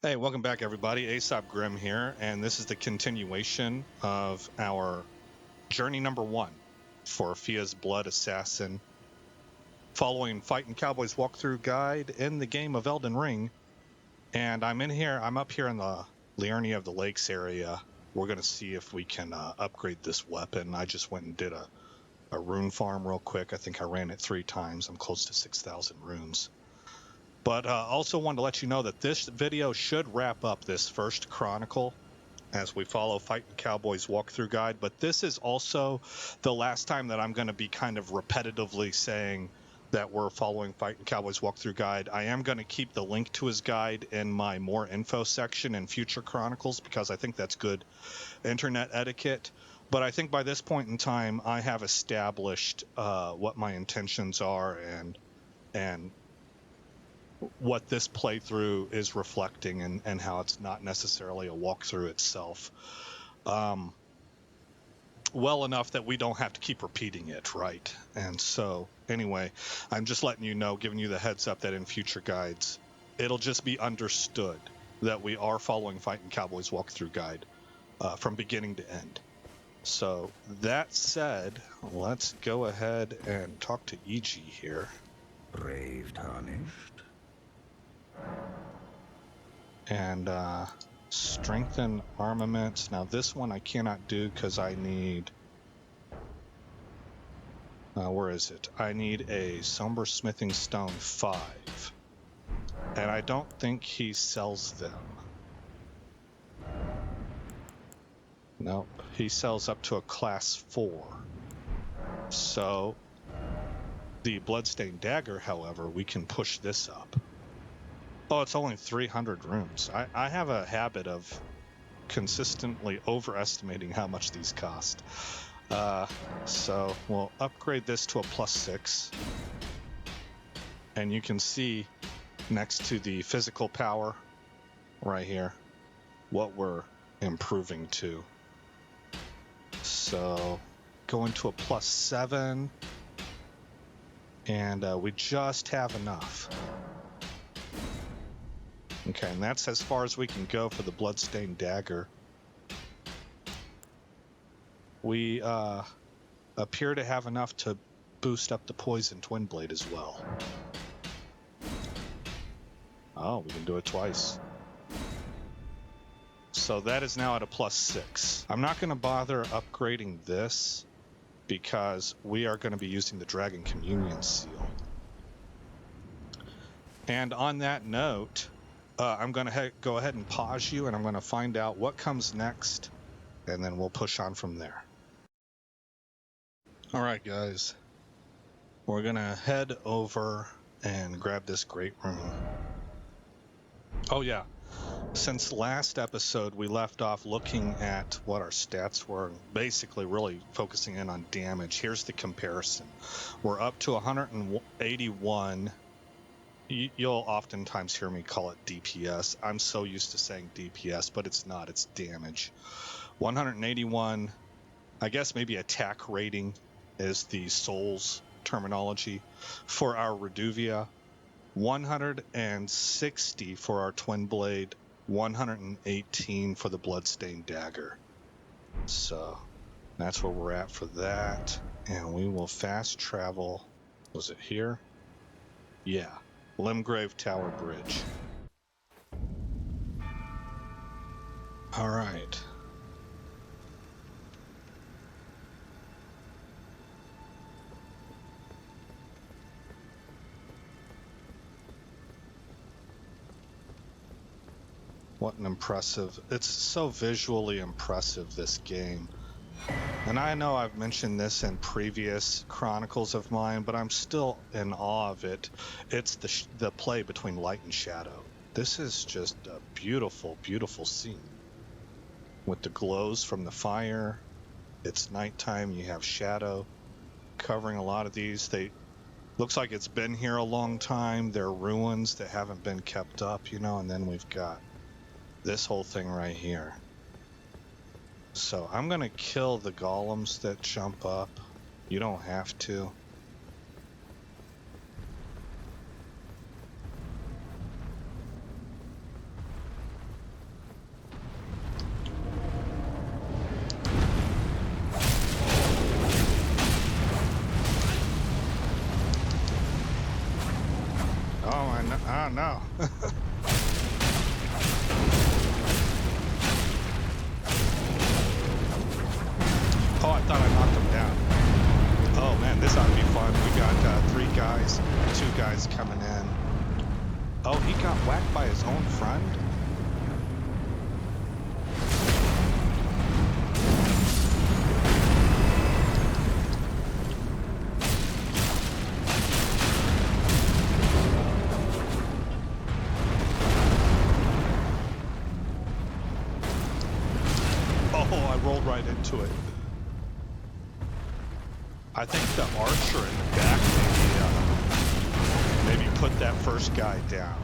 Hey, welcome back, everybody. Aesop Grimm here, and this is the continuation of our journey number 1 for Fia's Blood Assassin, following Fighting Cowboys walkthrough guide in the game of Elden Ring. And I'm up here in the Liurnia of the Lakes area. We're going to see if we can upgrade this weapon. I just went and did a rune farm real quick. I think I ran it 3 times. I'm close to 6,000 runes. But also wanted to let you know that this video should wrap up this first chronicle as we follow Fighting Cowboys walkthrough guide. But this is also the last time that I'm going to be kind of repetitively saying that we're following Fighting Cowboys walkthrough guide. I am going to keep the link to his guide in my more info section in future chronicles because I think that's good internet etiquette. But I think by this point in time, I have established what my intentions are and what this playthrough is reflecting and how it's not necessarily a walkthrough itself. Well enough that we don't have to keep repeating it, right? And so anyway, I'm just letting you know, giving you the heads up that in future guides, it'll just be understood that we are following Fighting Cowboys walkthrough guide from beginning to end. So that said, let's go ahead and talk to EG here. Brave tarnished. And strengthen armaments. Now this one I cannot do because I need, where is it? I need a somber smithing stone 5. And I don't think he sells them. Nope, he sells up to a class 4. So the bloodstained dagger, however, we can push this up. Oh, it's only 300 runes. I have a habit of consistently overestimating how much these cost. So we'll upgrade this to a +6. And you can see next to the physical power right here what we're improving to. So going to a +7. And we just have enough. Okay, and that's as far as we can go for the bloodstained dagger. We appear to have enough to boost up the poison twin blade as well. Oh, we can do it twice. So that is now at a +6. I'm not going to bother upgrading this because we are going to be using the Dragon Communion Seal. And on that note, I'm going to go ahead and pause you, and I'm going to find out what comes next, and then we'll push on from there. All right, guys. We're going to head over and grab this great rune. Oh, yeah. Since last episode, we left off looking at what our stats were, basically really focusing in on damage. Here's the comparison. We're up to 181. You'll oftentimes hear me call it DPS. I'm so used to saying DPS, but it's not. It's damage. 181, I guess maybe attack rating is the Souls terminology for our Reduvia. 160 for our Twin Blade. 118 for the Bloodstained Dagger. So that's where we're at for that. And we will fast travel. Was it here? Yeah. Limgrave Tower Bridge. All right. What an impressive, it's so visually impressive, this game. And I know I've mentioned this in previous chronicles of mine, but I'm still in awe of it. It's the play between light and shadow. This is just a beautiful, beautiful scene. With the glows from the fire, it's nighttime, you have shadow covering a lot of these. Looks like it's been here a long time. There are ruins that haven't been kept up, and then we've got this whole thing right here. So I'm going to kill the golems that jump up. You don't have to. Oh, no. Oh, I thought I knocked him down. Oh, man, this ought to be fun. We got 3 guys, 2 guys coming in. Oh, he got whacked by his own friend? Oh, I rolled right into it. I think the archer in the back maybe put that first guy down.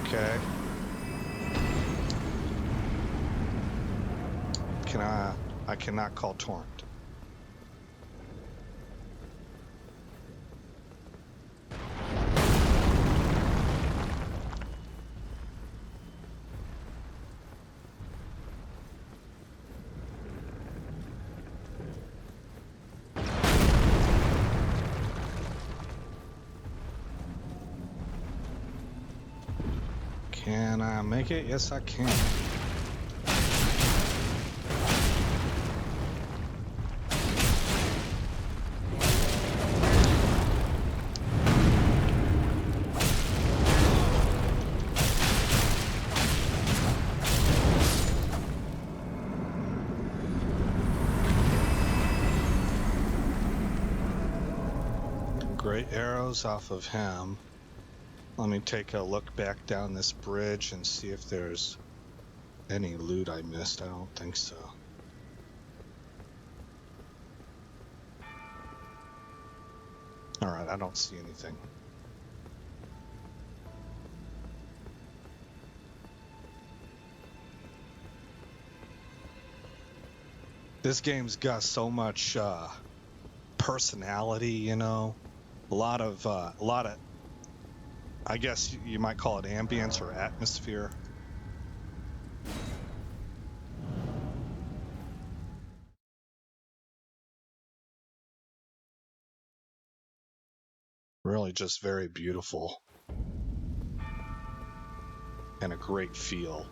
Okay. I cannot call Torrent. Can I make it? Yes, I can. Great arrows off of him. Let me take a look back down this bridge and see if there's any loot I missed. I don't think so. Alright, I don't see anything. This game's got so much personality, you know. A lot of I guess you might call it ambience or atmosphere. Really just very beautiful. And a great feel.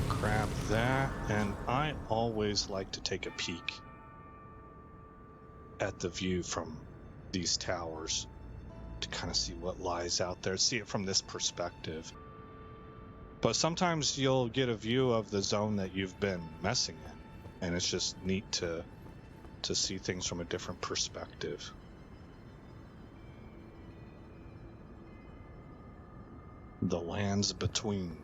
Grab that, and I always like to take a peek at the view from these towers to kind of see what lies out there, see it from this perspective. But sometimes you'll get a view of the zone that you've been messing in, and it's just neat to see things from a different perspective. The lands between.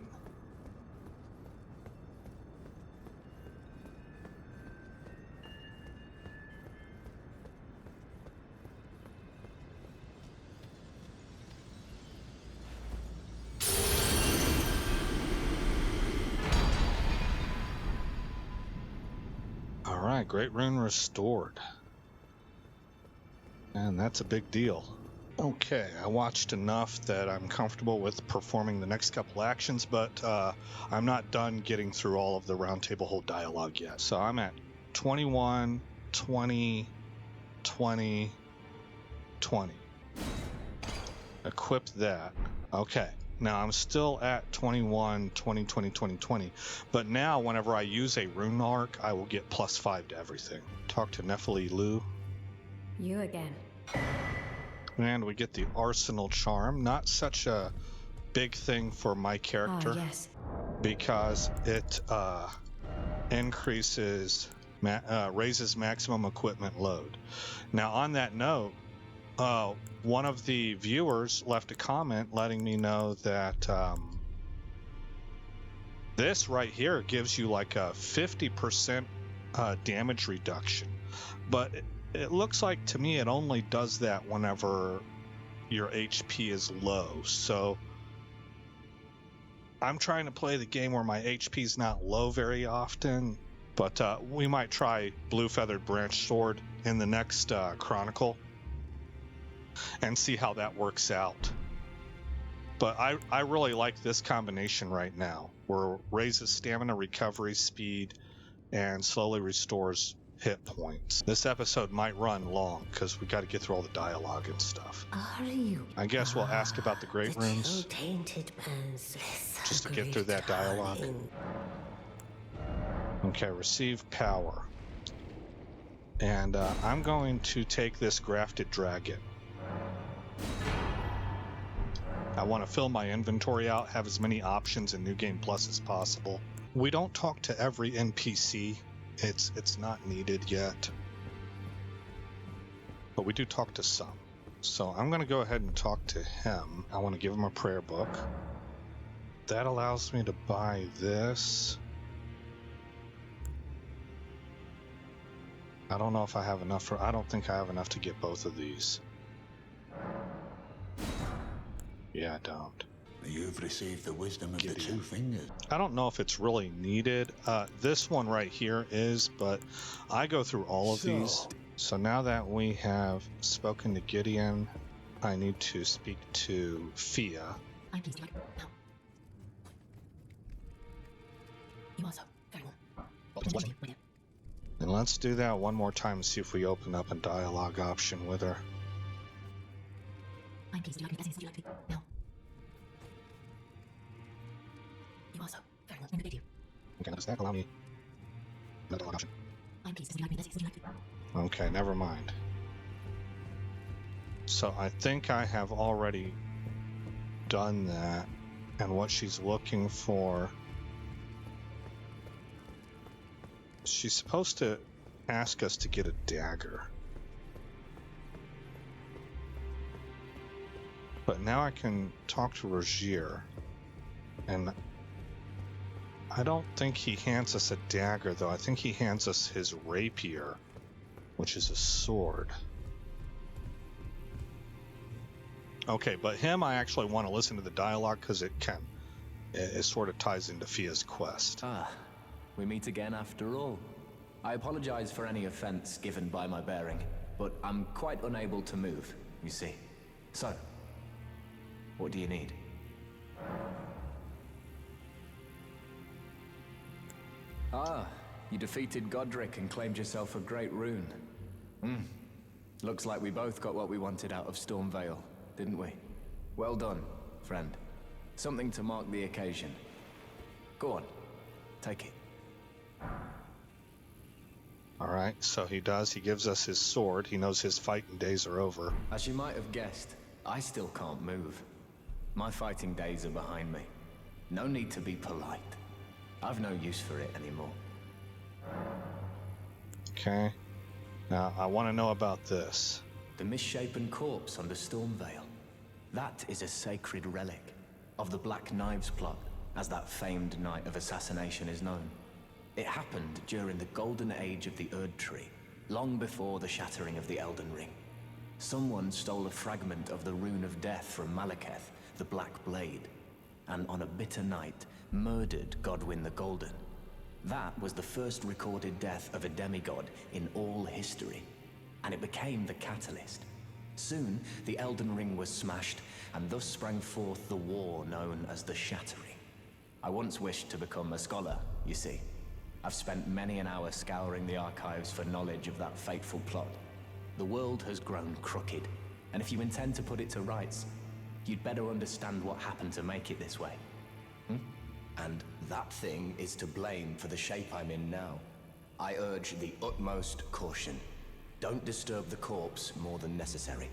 All right, Great Rune restored. And that's a big deal. Okay, I watched enough that I'm comfortable with performing the next couple actions, but I'm not done getting through all of the roundtable hold dialogue yet. So I'm at 21, 20, 20, 20. Equip that. Okay. Now I'm still at 21, 20, 20, 20, 20. But now whenever I use a rune arc, I will get +5 to everything. Talk to Nephili Lu. You again. And we get the Arsenal Charm. Not such a big thing for my character. Ah, yes. Because it increases, raises maximum equipment load. Now on that note, one of the viewers left a comment letting me know that this right here gives you like a 50% damage reduction, but it looks like to me it only does that whenever your HP is low. So I'm trying to play the game where my HP is not low very often, but we might try Blue Feathered Branch Sword in the next Chronicle and see how that works out. But I really like this combination right now, where it raises stamina, recovery speed, and slowly restores hit points. This episode might run long because we got to get through all the dialogue and stuff. Are you? I guess we'll ask about the Great Runes Tainted man's just to get through that dialogue. Okay, receive power. And I'm going to take this Grafted Dragon. I want to fill my inventory out, have as many options in New Game Plus as possible. We don't talk to every NPC. It's not needed yet. But we do talk to some. So I'm going to go ahead and talk to him. I want to give him a prayer book. That allows me to buy this. I don't know if I have enough for... I don't think I have enough to get both of these. Yeah, I don't. You've received the wisdom of the two fingers. I don't know if it's really needed. This one right here is, but I go through all of these. So now that we have spoken to Gideon, I need to speak to Fia. I'm pleased you like it. Now. You also. Very well. And let's do that one more time and see if we open up a dialogue option with her. I'm pleased you like me. Blessings, would you like me? Now. You also. Very well. Thank you. Okay, does that allow me another dialogue option? I'm pleased you like me. Blessings, would you like me? Okay, never mind. So I think I have already done that, and what she's looking for... She's supposed to ask us to get a dagger. But now I can talk to Rogier, and I don't think he hands us a dagger, though. I think he hands us his rapier, which is a sword. Okay, but him, I actually want to listen to the dialogue because it sort of ties into Fia's quest. Ah, we meet again after all. I apologize for any offense given by my bearing, but I'm quite unable to move, you see. So, what do you need? Ah, you defeated Godric and claimed yourself a great rune. Looks like we both got what we wanted out of Stormvale, didn't we? Well done, friend. Something to mark the occasion. Go on, take it. Alright, so he does. He gives us his sword. He knows his fighting days are over. As you might have guessed, I still can't move. My fighting days are behind me. No need to be polite. I've no use for it anymore. Okay. Now, I want to know about this. The misshapen corpse under Stormvale. That is a sacred relic of the Black Knives plot, as that famed night of assassination is known. It happened during the golden age of the Erd Tree, long before the shattering of the Elden Ring. Someone stole a fragment of the Rune of Death from Malekith, the Black Blade, and on a bitter night, murdered Godwyn the Golden. That was the first recorded death of a demigod in all history, and it became the catalyst. Soon, the Elden Ring was smashed, and thus sprang forth the war known as the Shattering. I once wished to become a scholar, you see. I've spent many an hour scouring the archives for knowledge of that fateful plot. The world has grown crooked, and if you intend to put it to rights, you'd better understand what happened to make it this way. And that thing is to blame for the shape I'm in now. I urge the utmost caution. Don't disturb the corpse more than necessary.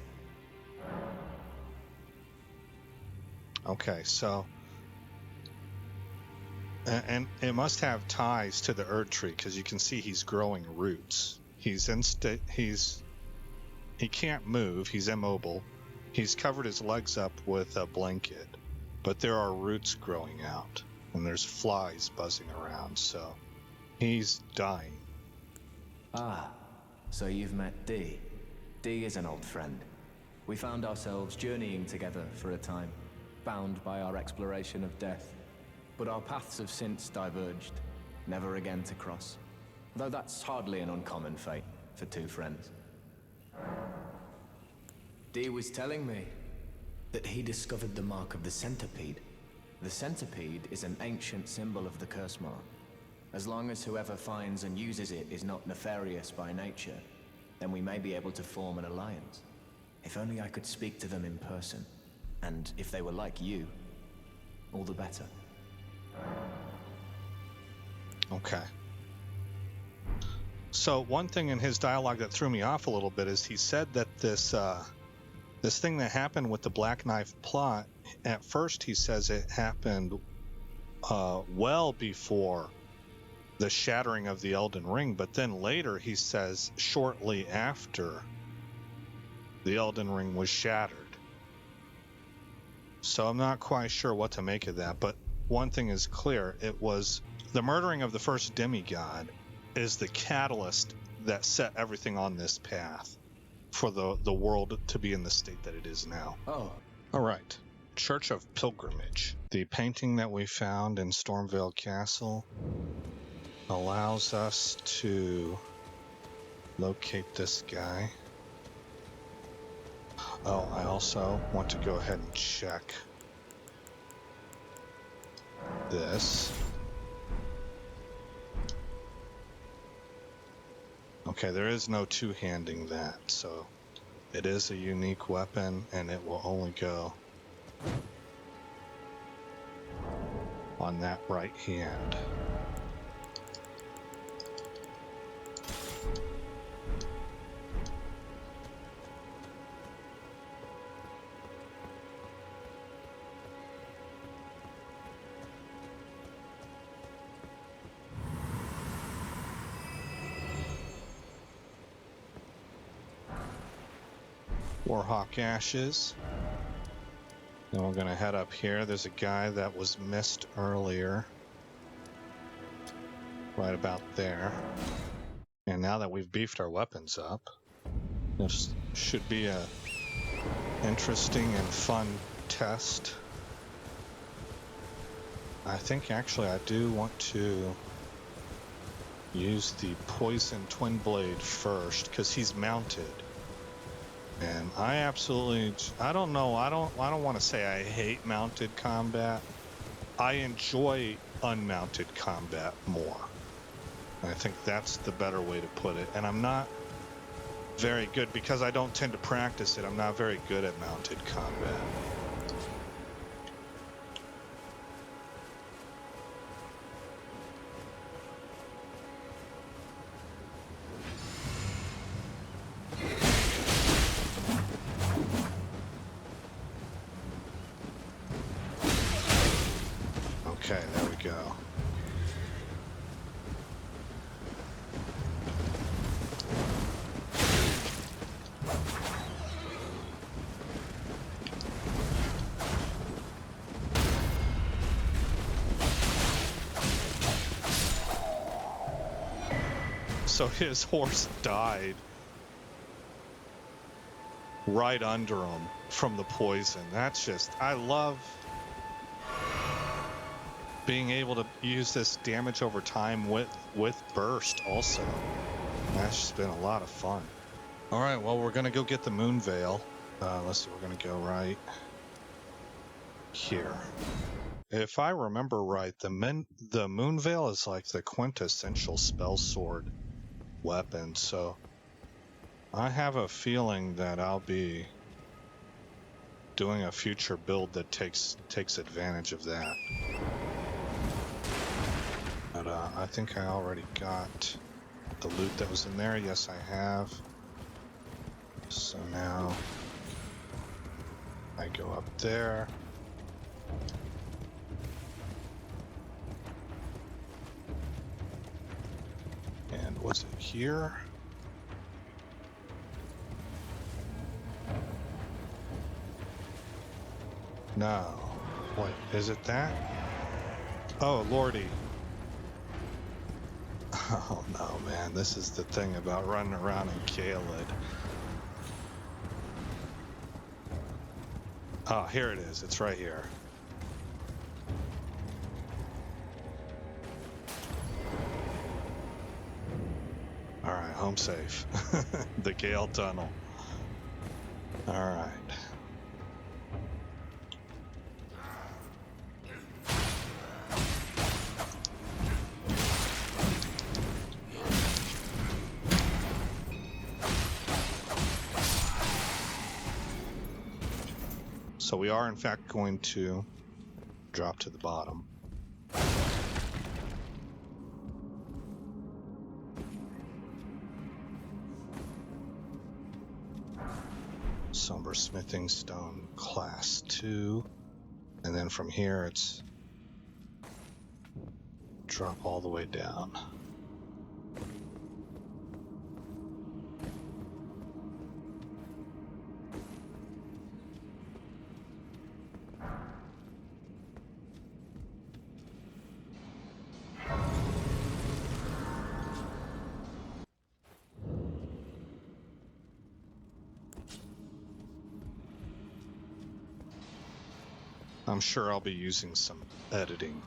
Okay, so... And it must have ties to the Erd tree, because you can see he's growing roots. He can't move, he's immobile. He's covered his legs up with a blanket, but there are roots growing out, and there's flies buzzing around, so he's dying. Ah, so you've met Dee. Dee is an old friend. We found ourselves journeying together for a time, bound by our exploration of death. But our paths have since diverged, never again to cross. Though that's hardly an uncommon fate for two friends. Dee was telling me that he discovered the mark of the centipede. The centipede is an ancient symbol of the curse mark. As long as whoever finds and uses it is not nefarious by nature, then we may be able to form an alliance. If only I could speak to them in person. And if they were like you, all the better. Okay. So one thing in his dialogue that threw me off a little bit is he said that this thing that happened with the Black Knife plot, at first he says it happened well before the shattering of the Elden Ring, but then later he says shortly after the Elden Ring was shattered. So I'm not quite sure what to make of that, but one thing is clear. It was the murdering of the first demigod is the catalyst that set everything on this path for the world to be in the state that it is now. Oh. All right. Church of Pilgrimage. The painting that we found in Stormveil Castle allows us to locate this guy. Oh, I also want to go ahead and check this. Okay, there is no two-handing that, so it is a unique weapon, and it will only go on that right hand. Warhawk Ashes. Then we're going to head up here. There's a guy that was missed earlier. Right about there. And now that we've beefed our weapons up, this should be a interesting and fun test. I think actually I do want to use the Poison Twin Blade first, because he's mounted. And I don't want to say I hate mounted combat. I enjoy unmounted combat more. I think that's the better way to put it. And I'm not very good, because I don't tend to practice it, I'm not very good at mounted combat. Okay, there we go. So his horse died right under him from the poison. That's just, I love being able to use this damage over time with burst also. That's just been a lot of fun. All right, well, we're going to go get the Moon Veil. Let's see, we're gonna go right here. If I remember right, the Moonveil is like the quintessential spell sword weapon, so I have a feeling that I'll be doing a future build that takes advantage of that. But I think I already got the loot that was in there. Yes, I have. So now I go up there. And was it here? No. Wait, is it that? Oh, lordy. Oh no, man. This is the thing about running around in Caelid. Oh, here it is. It's right here. All right, home safe. The Gale Tunnel. All right. So we are, in fact, going to drop to the bottom. Somber Smithing Stone Class 2. And then from here, it's drop all the way down. I'm sure I'll be using some editing.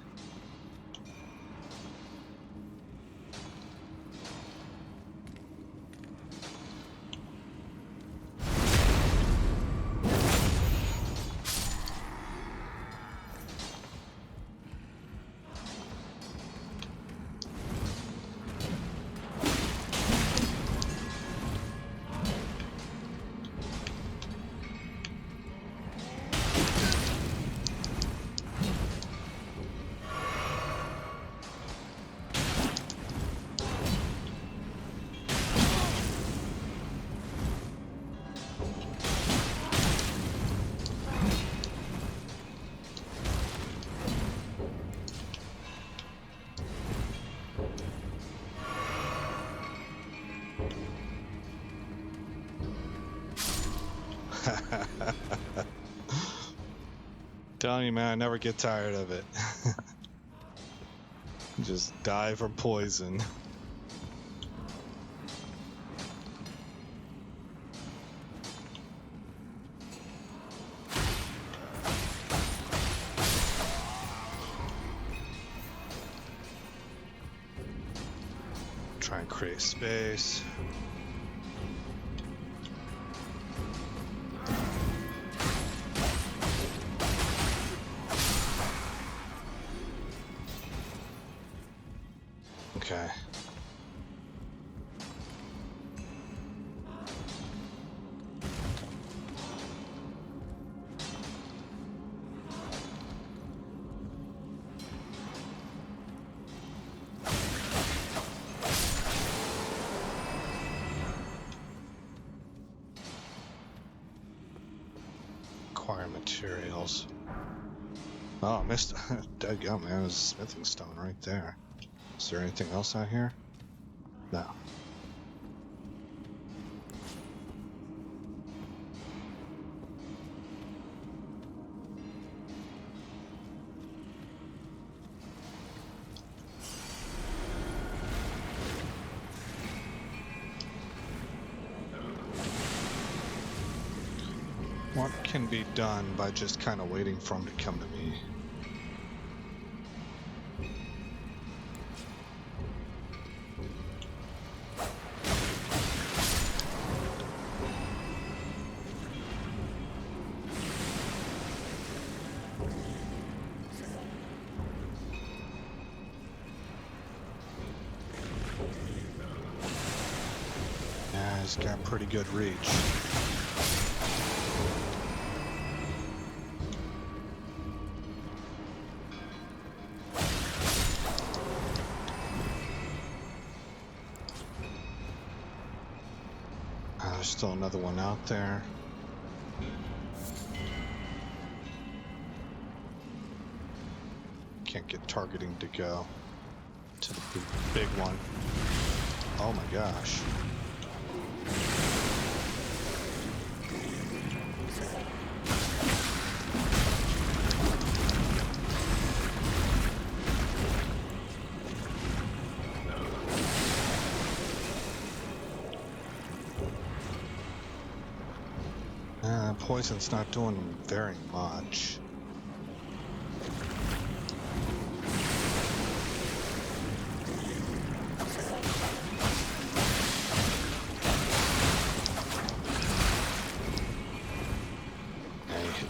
Telling you, man, I never get tired of it. Just die from poison. Try and create space. Okay. Acquire materials. Oh, I missed. Dadgum, man, there's a smithing stone right there. Is there anything else out here? No. What can be done by just kind of waiting for him to come to me? He's got pretty good reach. There's still another one out there. Can't get targeting to go to the big one. Oh my gosh. Poison's not doing very much.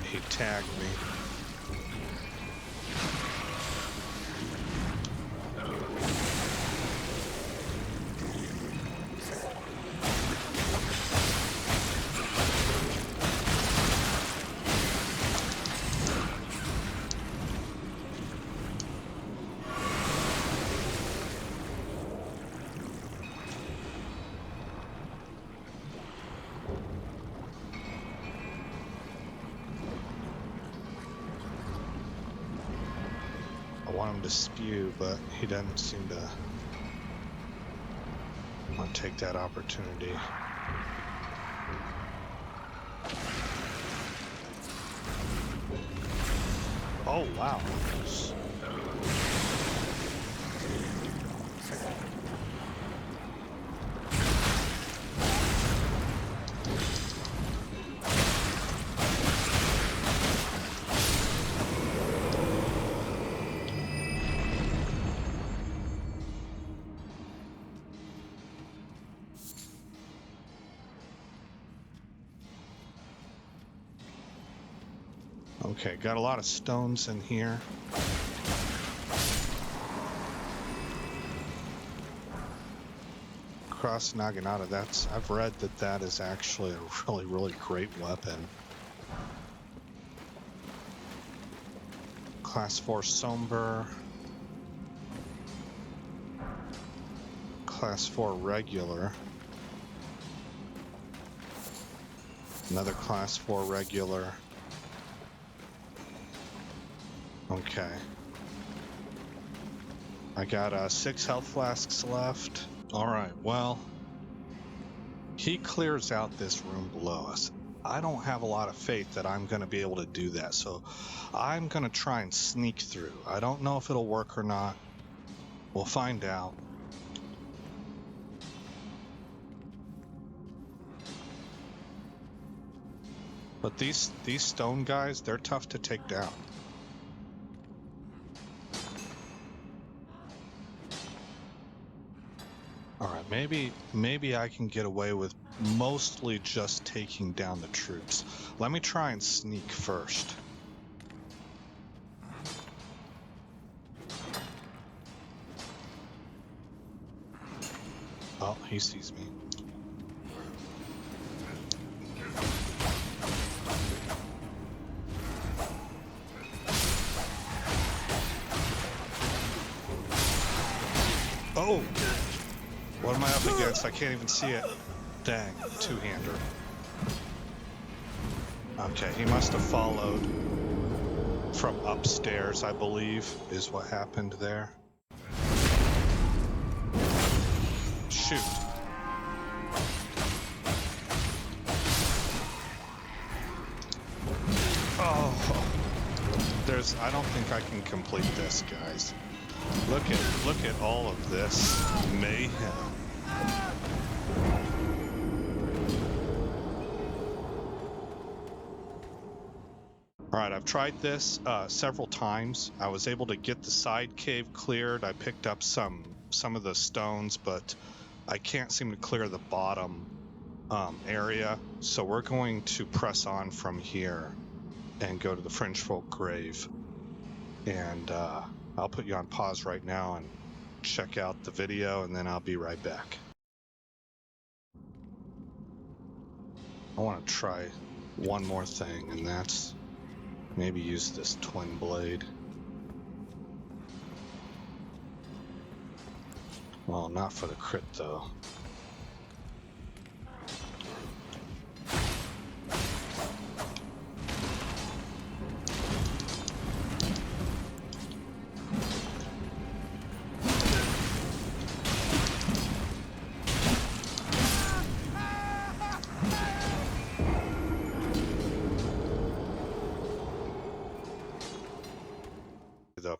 He tagged me. I want him to spew, but he doesn't seem to want to take that opportunity. Oh, wow. Okay, got a lot of stones in here. Cross Naginata, I've read that is actually a really great weapon. Class 4 Somber. Class 4 Regular. Another Class 4 Regular. Okay. I got 6 health flasks left. Alright, well, he clears out this room below us. I don't have a lot of faith that I'm going to be able to do that, so I'm going to try and sneak through. I don't know if it'll work or not. We'll find out. But these stone guys, they're tough to take down. Alright, maybe I can get away with mostly just taking down the troops. Let me try and sneak first. Oh, he sees me. Oh! What am I up against? I can't even see it. Dang, two-hander. Okay, he must have followed from upstairs, I believe, is what happened there. Shoot. Oh, I don't think I can complete this, guys. Look at all of this mayhem. Alright, I've tried this several times. I was able to get the side cave cleared. I picked up some of the stones, but I can't seem to clear the bottom area. So we're going to press on from here and go to the Fringe Folk grave. And I'll put you on pause right now and check out the video, and then I'll be right back. I want to try one more thing, and that's maybe use this twin blade. Well, not for the crit though.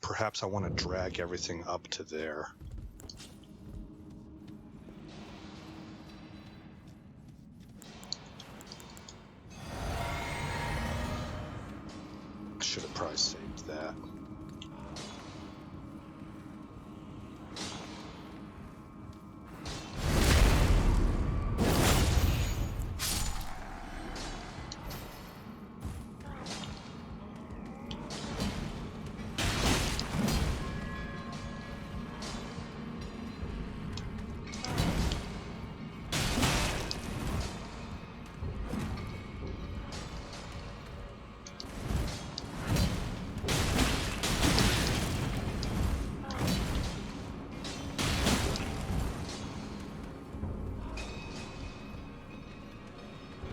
Perhaps I want to drag everything up to there. Should have probably saved that.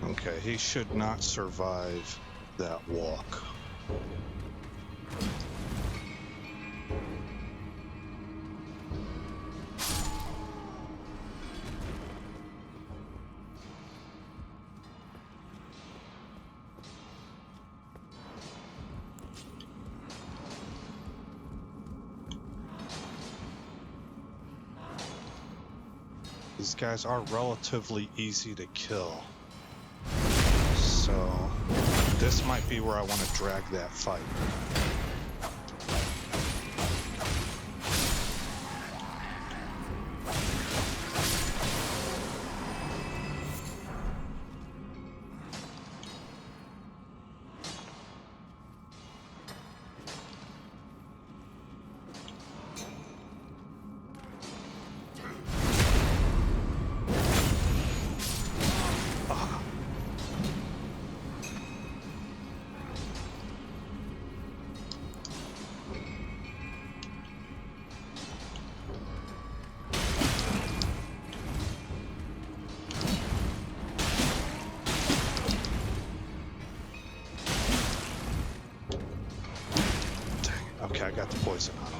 Okay, he should not survive that walk. These guys are relatively easy to kill. So this might be where I want to drag that fight. Okay, I got the poison on him.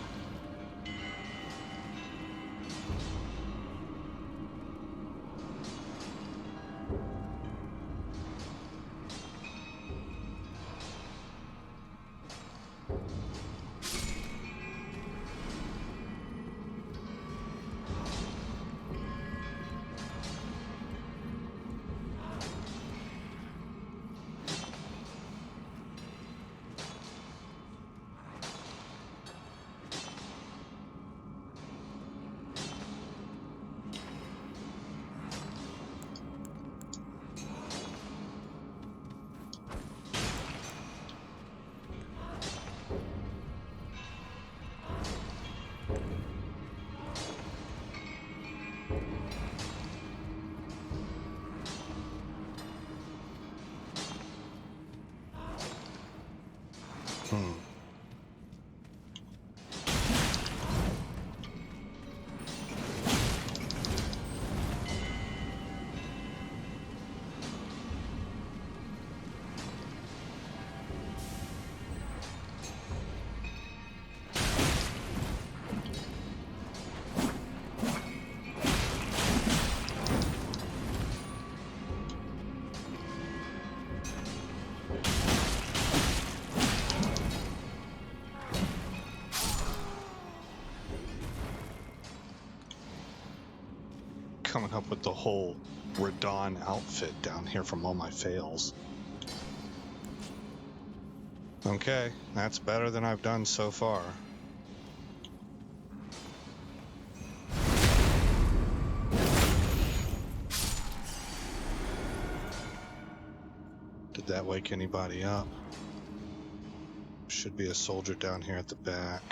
Coming up with the whole Radon outfit down here from all my fails. Okay, that's better than I've done so far. Did that wake anybody up? Should be a soldier down here at the back.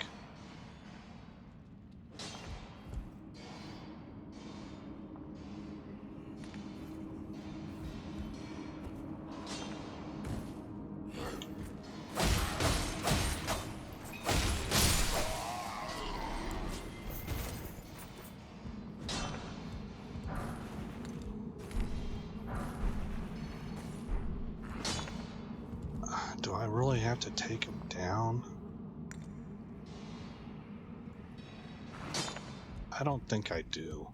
to take him down? I don't think I do.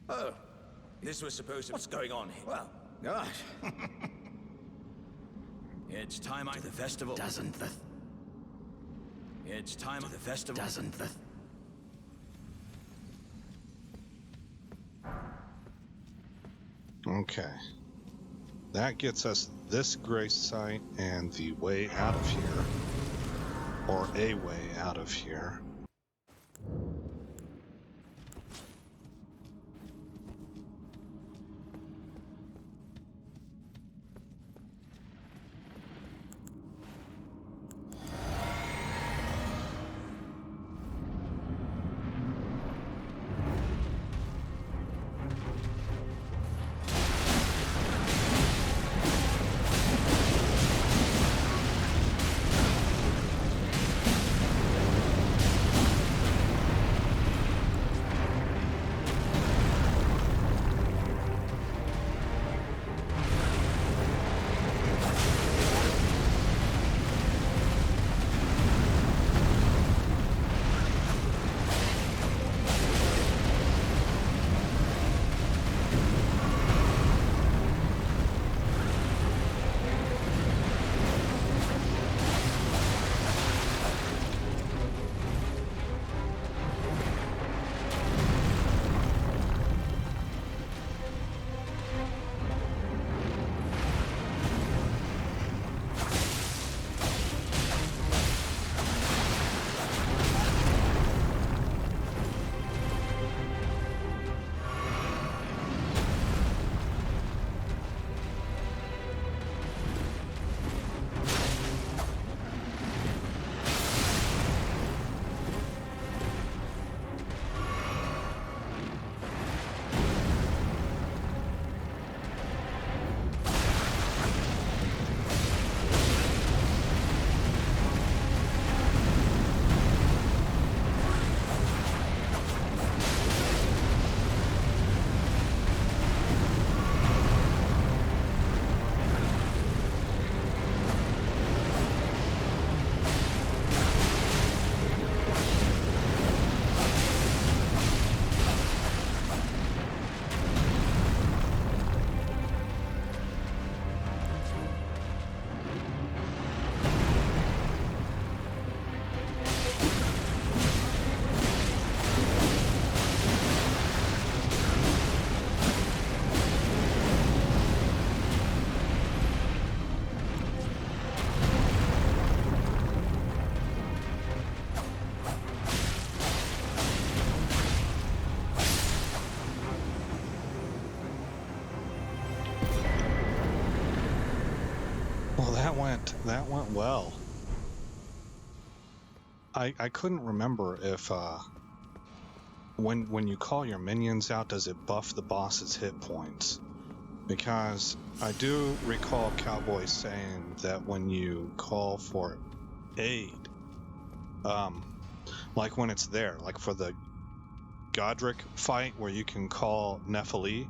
Oh, this was supposed to... What's going on here? Well, gosh. It's time to the festival. Doesn't the... It's time to the festival. Doesn't the... Okay. That gets us this grace site and the way out of here. Or a way out of here. That went well. I couldn't remember if when you call your minions out, does it buff the boss's hit points? Because I do recall Cowboy saying that when you call for aid, like when it's there, like for the Godric fight where you can call Nephili,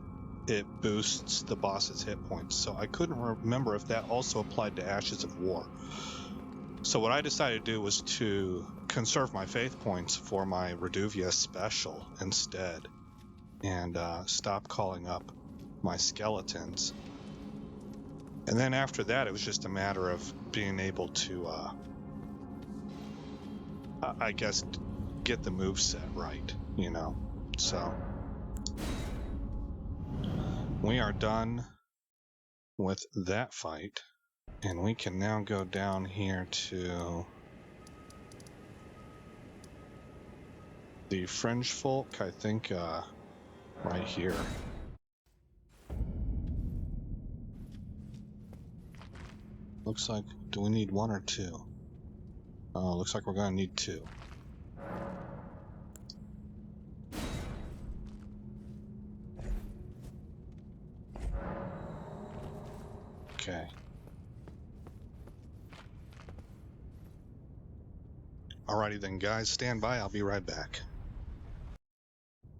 it boosts the boss's hit points. So I couldn't remember if that also applied to Ashes of War. So what I decided to do was to conserve my faith points for my Reduvia special instead, and stop calling up my skeletons. And then after that, it was just a matter of being able to, I guess, get the moveset right, you know. So we are done with that fight, and we can now go down here to the Fringe Folk, I think, right here. Looks like, do we need one or two? Looks like we're gonna need 2. Okay. Alrighty then, guys. Stand by. I'll be right back.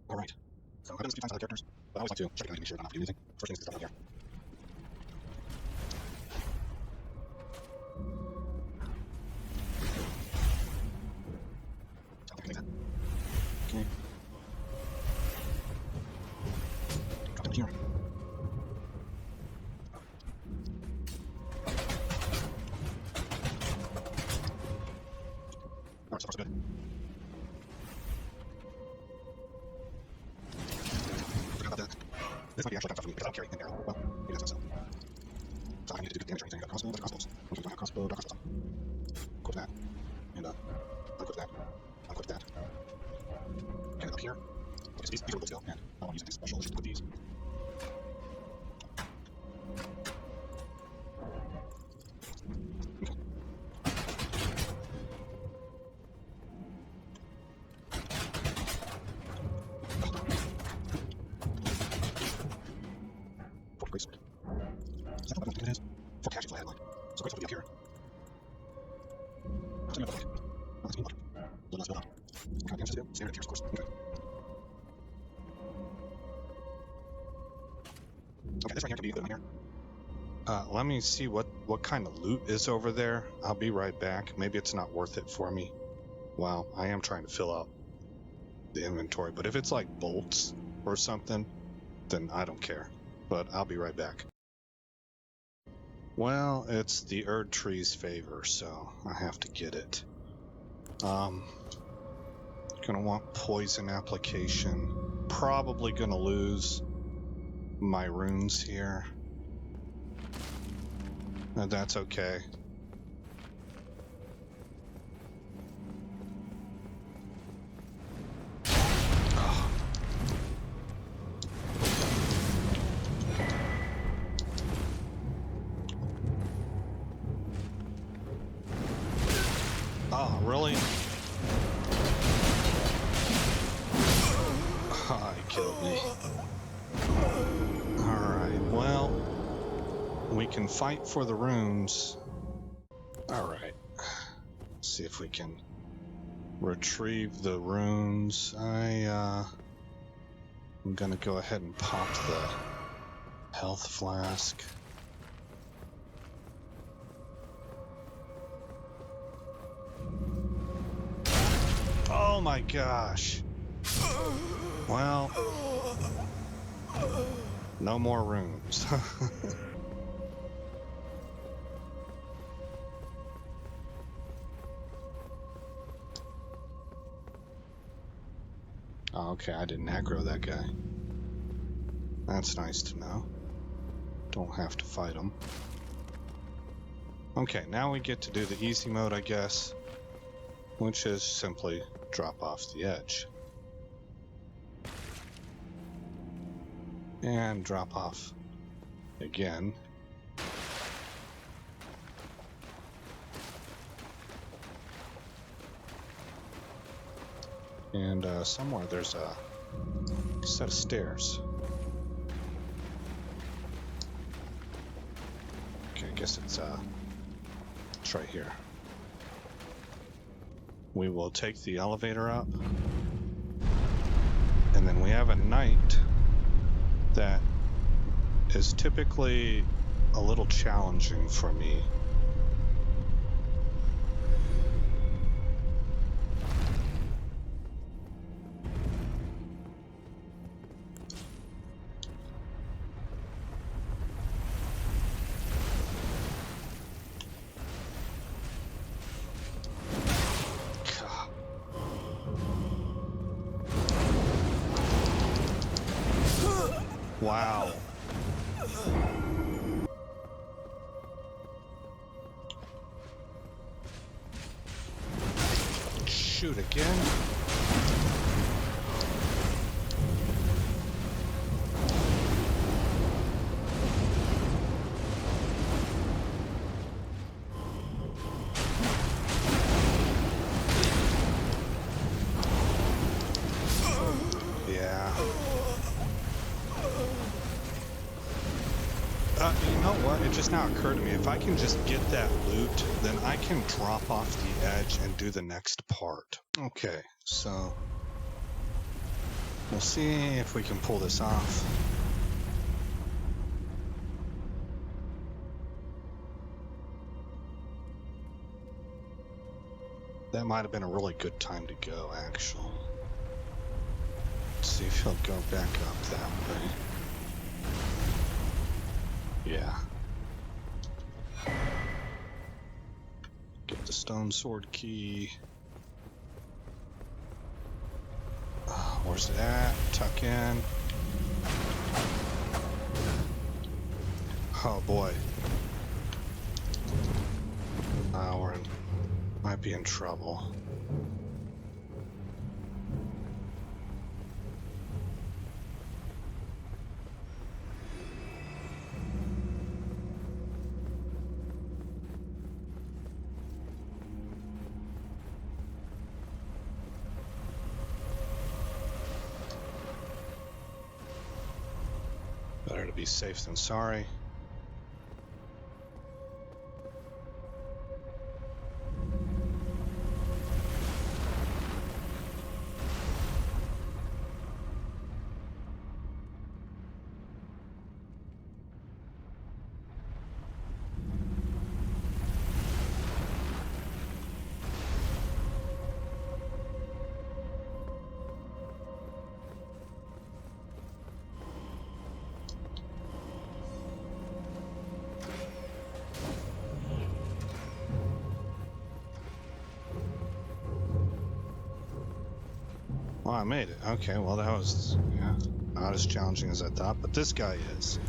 Alright. So I've done this a few times with other characters, but I always like to check it out to make sure I don't have to do anything. First thing is this stuff over here. Okay. Drop it here. Alright, so far so good. Forgot about that. This might be actually kind of tough for me because I don't carry an arrow. Well, maybe that's not so. So I need to do good damage or anything. Got crossbow, got crossbows. Okay, got crossbow, got crossbow. Equip that. And unequip that. Unequip that. And up here. Okay, so these are good still, and I don't want to use anything special. Let's just put these. Okay. For great sword. Is that what I think it is? For casual headline. So great sword will be up here. I'll tell you about the like. Oh, that's me. A little less build up. What kind of damage does it do? Standard tiers, of course. Okay. Okay, this right here can be good on here. Let me see what kind of loot is over there. I'll be right back. Maybe it's not worth it for me. Well, I am trying to fill out the inventory, but if it's like bolts or something, then I don't care. But I'll be right back. Well, it's the Erd Tree's favor, so I have to get it. Gonna want poison application. Probably gonna lose my runes here. And that's okay. Oh, really? Oh, he killed me. Alright, well, we can fight for the runes. Alright. See if we can retrieve the runes. I'm gonna go ahead and pop the health flask. Oh my gosh. Well, no more runes. Oh, okay, I didn't aggro that guy. That's nice to know. Don't have to fight him. Okay, now we get to do the easy mode, I guess, which is simply drop off the edge. And drop off again. And somewhere there's a set of stairs. Okay, I guess it's right here. We will take the elevator up, and then we have a night that is typically a little challenging for me. Wow. Shoot again. just now occurred to me, if I can just get that loot, then I can drop off the edge and do the next part. Okay, so we'll see if we can pull this off. That might have been a really good time to go, actually. Let's see if he'll go back up that way. Yeah. Get the stone sword key. Where's it at? Tuck in. Oh boy. Might be in trouble. Better to be safe than sorry. Well, I made it. Okay, well that was not as challenging as I thought, but this guy is.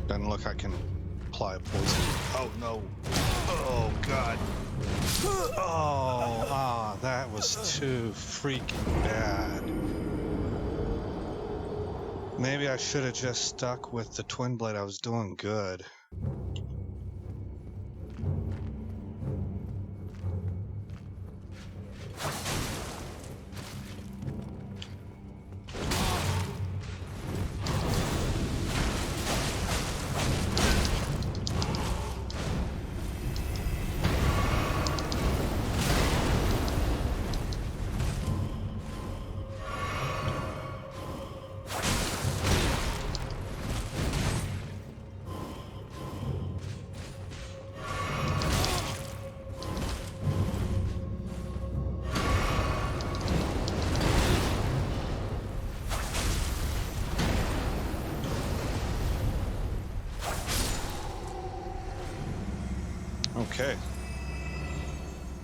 Doesn't look I can apply a poison. Oh no. Oh god. Oh, that was too freaking bad. Maybe I should have just stuck with the twin blade. I was doing good. Okay.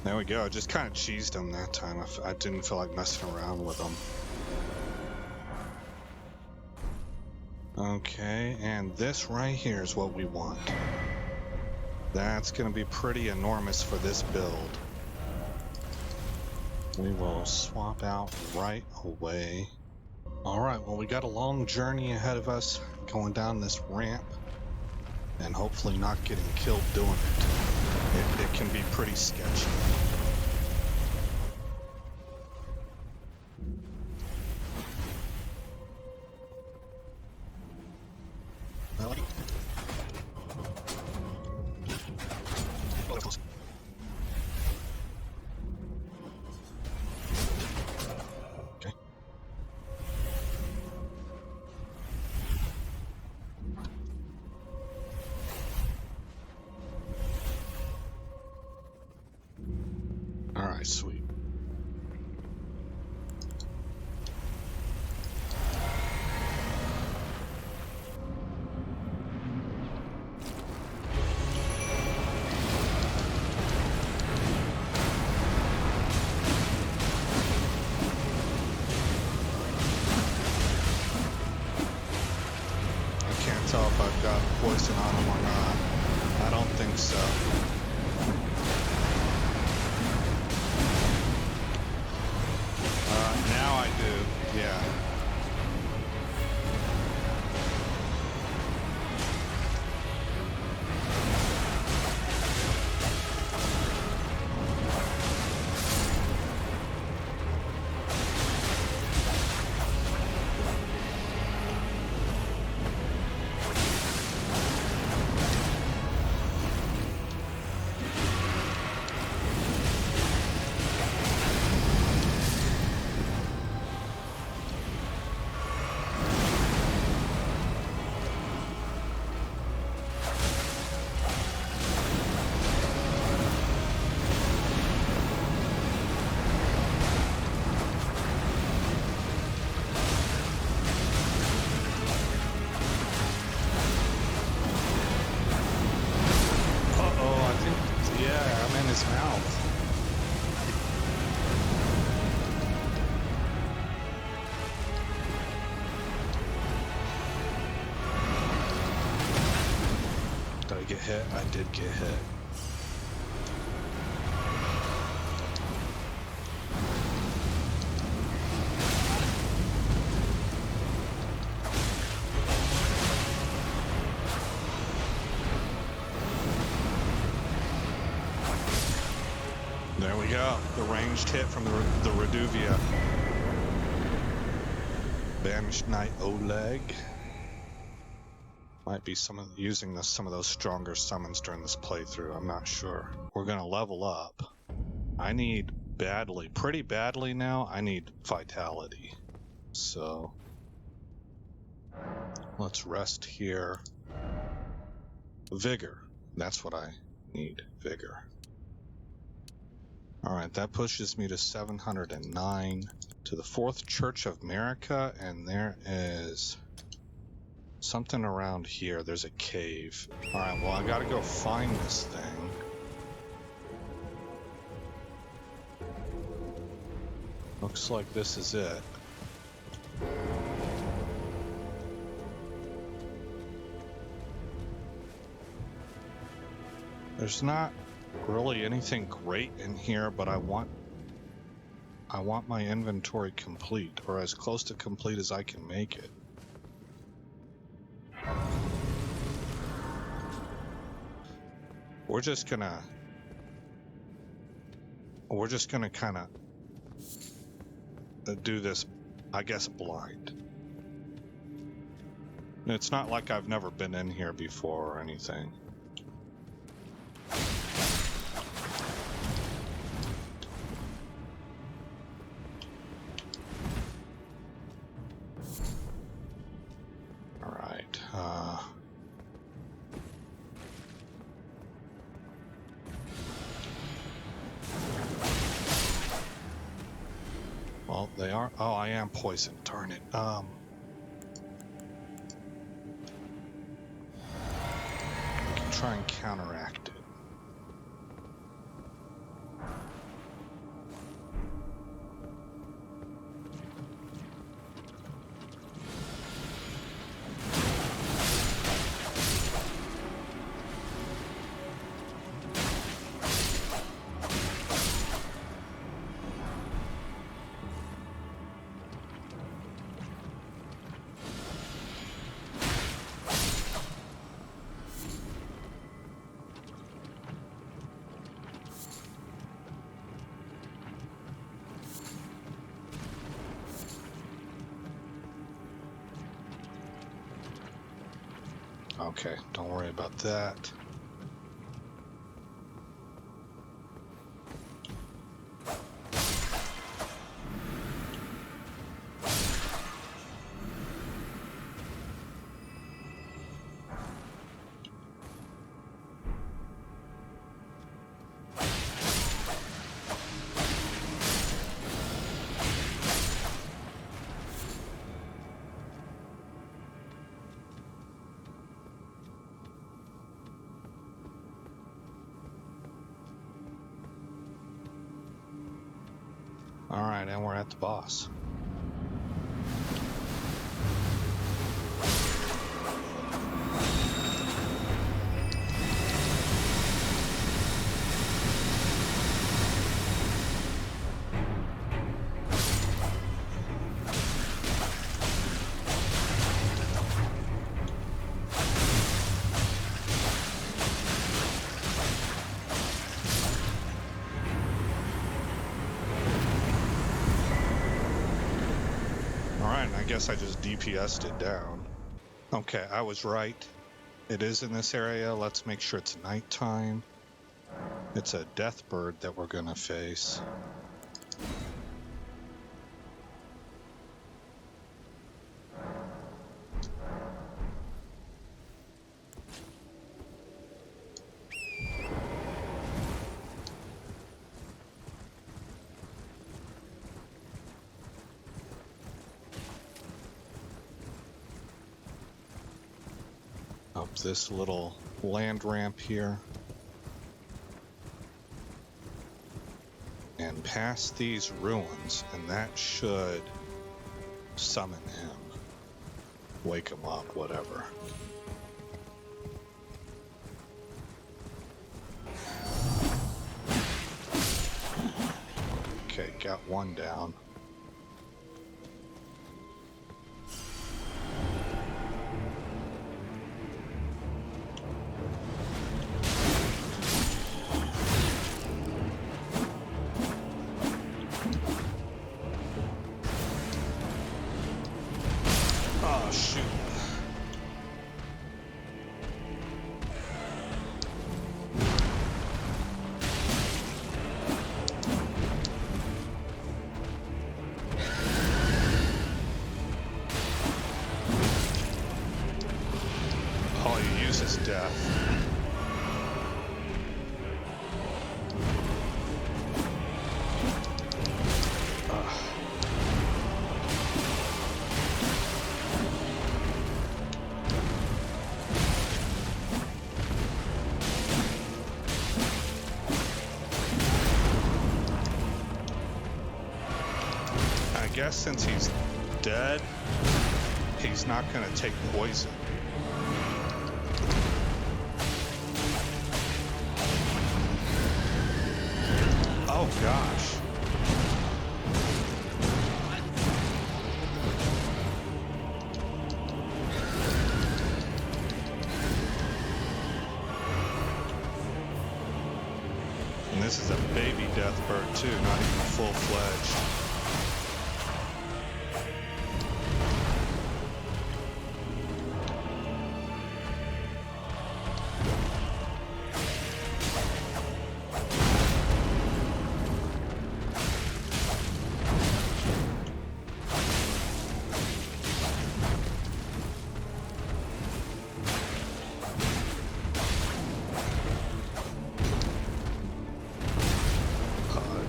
There we go. I just kind of cheesed him that time. I didn't feel like messing around with him. Okay, and this right here is what we want. That's going to be pretty enormous for this build. We will swap out right away. Alright, well we got a long journey ahead of us going down this ramp. And hopefully not getting killed doing it. It can be pretty sketchy. Really? Okay. All right, sweet. I can't tell if I've got poison on them or not. I don't think so. hit? I did get hit. There we go. The ranged hit from the Reduvia. Banished Knight Oleg. Might be using some of those stronger summons during this playthrough. I'm not sure. We're going to level up. I need pretty badly now, I need vitality. So let's rest here. Vigor. That's what I need. Vigor. Alright, that pushes me to 709 to the Fourth Church of America, and there is something around here. There's a cave. Alright, well, I gotta go find this thing. Looks like this is it. There's not really anything great in here, but I want my inventory complete, or as close to complete as I can make it. We're just gonna kind of do this, I guess, blind. It's not like I've never been in here before or anything. Well, they are. Oh, I am poisoned. Darn it. I can try and counteract it. Okay, don't worry about that. Alright, and we're at the boss. I guess I just DPS'd it down. Okay, I was right. It is in this area. Let's make sure it's nighttime. It's a death bird that we're gonna face. Up this little land ramp here. And past these ruins, and that should summon him. Wake him up, whatever. Okay, got one down. Oh, shoot. All you use is death. I guess since he's dead, he's not going to take poison. Oh gosh. And this is a baby death bird too, not even full-fledged.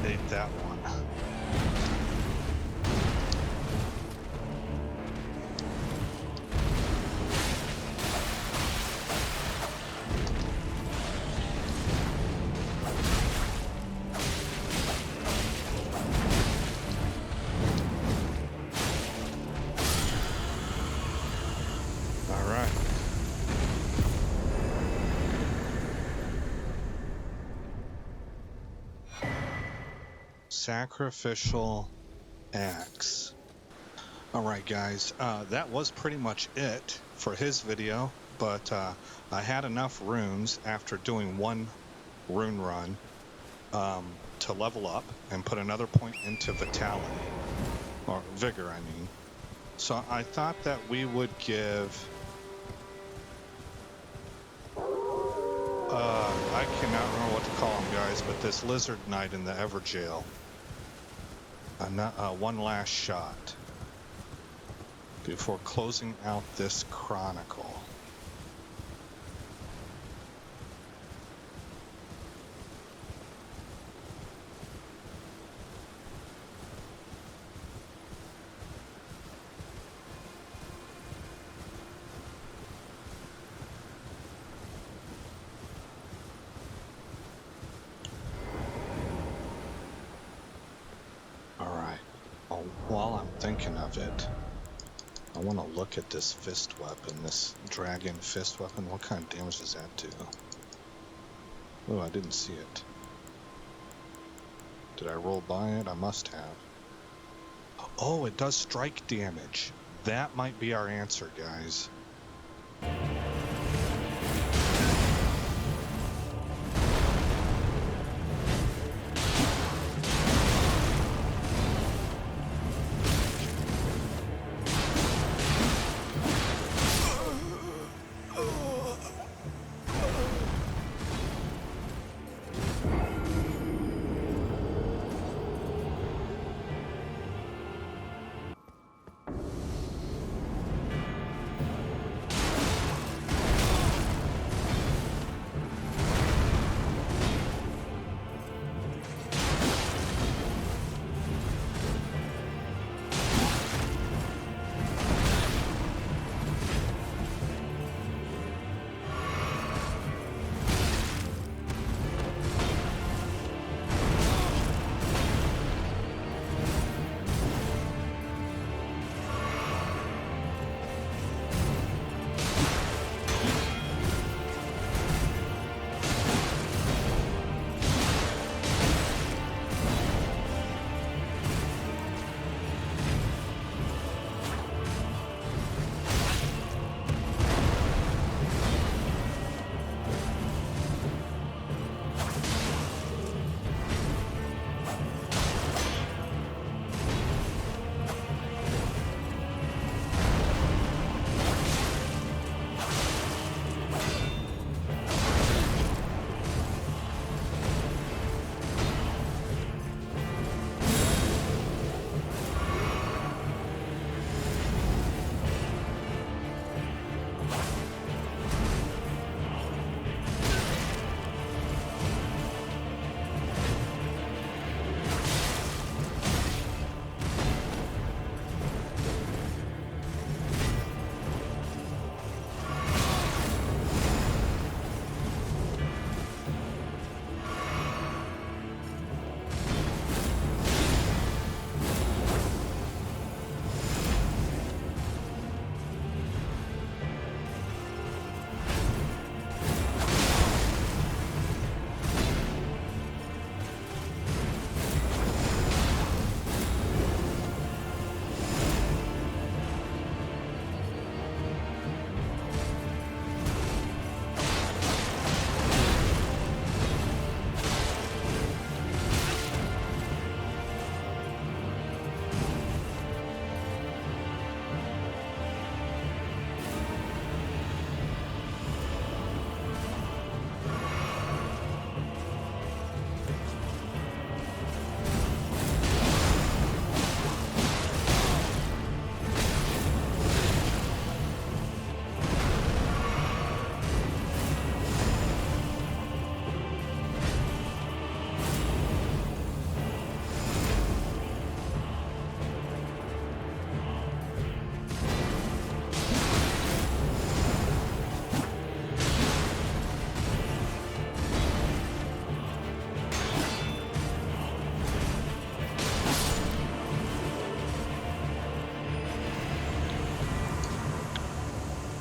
Ate that one. All right. Sacrificial axe. All right, guys, that was pretty much it for his video, but I had enough runes after doing one rune run to level up and put another point into vitality, or vigor, I mean. So I thought that we would give I cannot remember what to call him, guys, but this lizard knight in the Everjail one last shot before closing out this chronicle. While I'm thinking of it, I want to look at this fist weapon, this dragon fist weapon. What kind of damage does that do? Oh, I didn't see it. Did I roll by it? I must have. Oh, it does strike damage. That might be our answer, guys.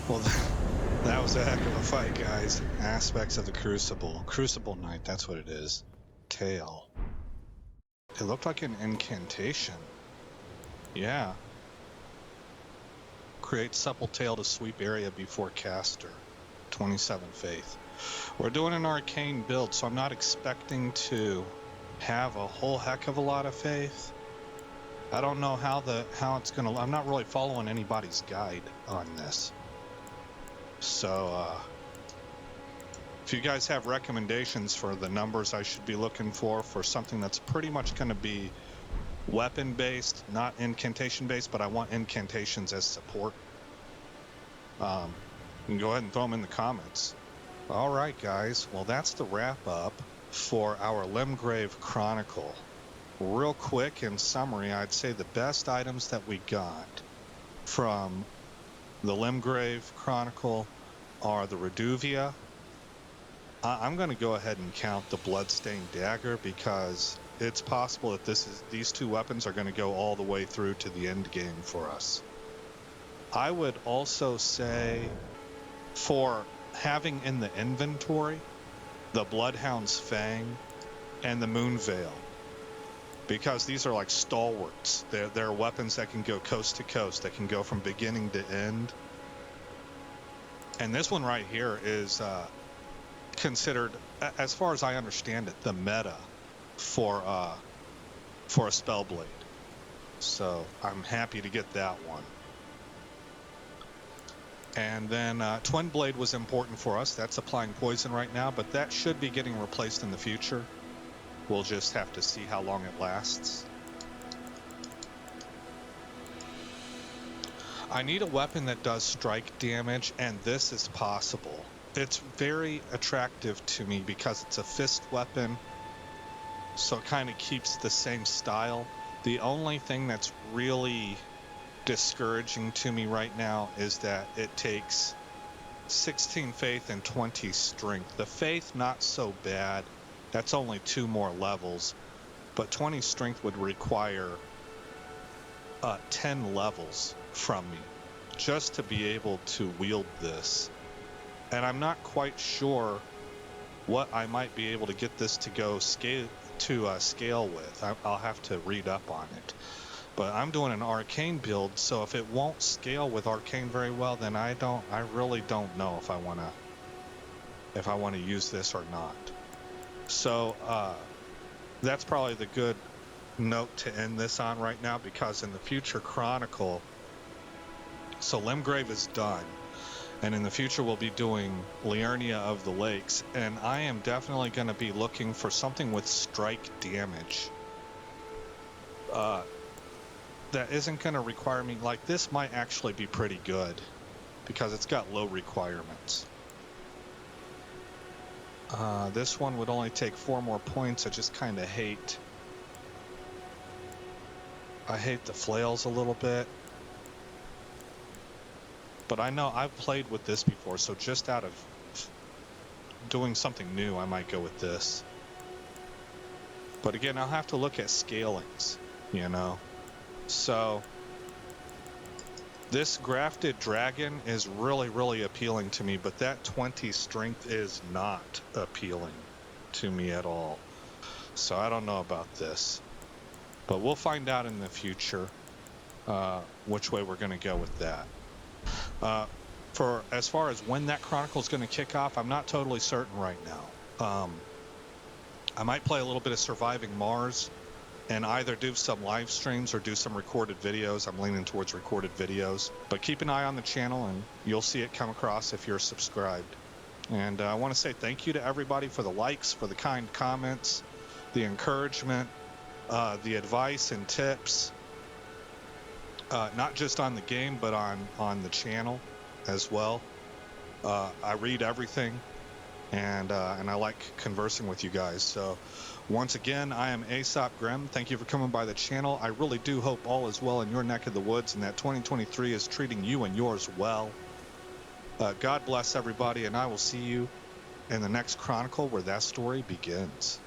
Well, that was a heck of a fight, guys. Aspects of the Crucible. Crucible Knight, that's what it is. Tail. It looked like an incantation. Yeah. Create supple tail to sweep area before caster. 27 faith. We're doing an arcane build, so I'm not expecting to have a whole heck of a lot of faith. I don't know how it's gonna. I'm not really following anybody's guide on this. So if you guys have recommendations for the numbers I should be looking for something that's pretty much going to be weapon based, not incantation based, but I want incantations as support, you can go ahead and throw them in the comments. All right, guys. Well, that's the wrap up for our Limgrave Chronicle. Real quick in summary, I'd say the best items that we got from the Limgrave Chronicle are the Reduvia. I'm going to go ahead and count the Bloodstained Dagger because it's possible that these two weapons are going to go all the way through to the end game for us. I would also say for having in the inventory the Bloodhound's Fang and the Moon Veil, because these are like stalwarts. They're weapons that can go coast to coast, that can go from beginning to end. And this one right here is considered, as far as I understand it, the meta for a Spellblade. So I'm happy to get that one. And then Twin Blade was important for us. That's applying poison right now, but that should be getting replaced in the future. We'll just have to see how long it lasts. I need a weapon that does strike damage, and this is possible. It's very attractive to me because it's a fist weapon, so it kind of keeps the same style. The only thing that's really discouraging to me right now is that it takes 16 faith and 20 strength. The faith, not so bad. That's only 2 more levels, but 20 strength would require 10 levels from me just to be able to wield this. And I'm not quite sure what I might be able to get this to go scale with. I'll have to read up on it. But I'm doing an arcane build, so if it won't scale with arcane very well, then I really don't know if I want to use this or not. So that's probably the good note to end this on right now, because in the future Chronicle, so Limgrave is done, and in the future we'll be doing Liurnia of the Lakes, and I am definitely going to be looking for something with strike damage that isn't going to require me, like this might actually be pretty good because it's got low requirements. This one would only take 4 more points. I just kind of hate the flails a little bit. But I know I've played with this before, so just out of doing something new, I might go with this. But again, I'll have to look at scalings, you know. So this grafted dragon is really, really appealing to me, but that 20 strength is not appealing to me at all. So I don't know about this, but we'll find out in the future which way we're going to go with that. For as far as when that Chronicle is going to kick off, I'm not totally certain right now. I might play a little bit of Surviving Mars and either do some live streams or do some recorded videos. I'm leaning towards recorded videos, but keep an eye on the channel and you'll see it come across if you're subscribed. And I want to say thank you to everybody for the likes, for the kind comments, the encouragement, the advice and tips, not just on the game, but on the channel as well. I read everything, and I like conversing with you guys. So once again, I am Aesop Grimm. Thank you for coming by the channel. I really do hope all is well in your neck of the woods and that 2023 is treating you and yours well. God bless everybody, and I will see you in the next Chronicle where that story begins.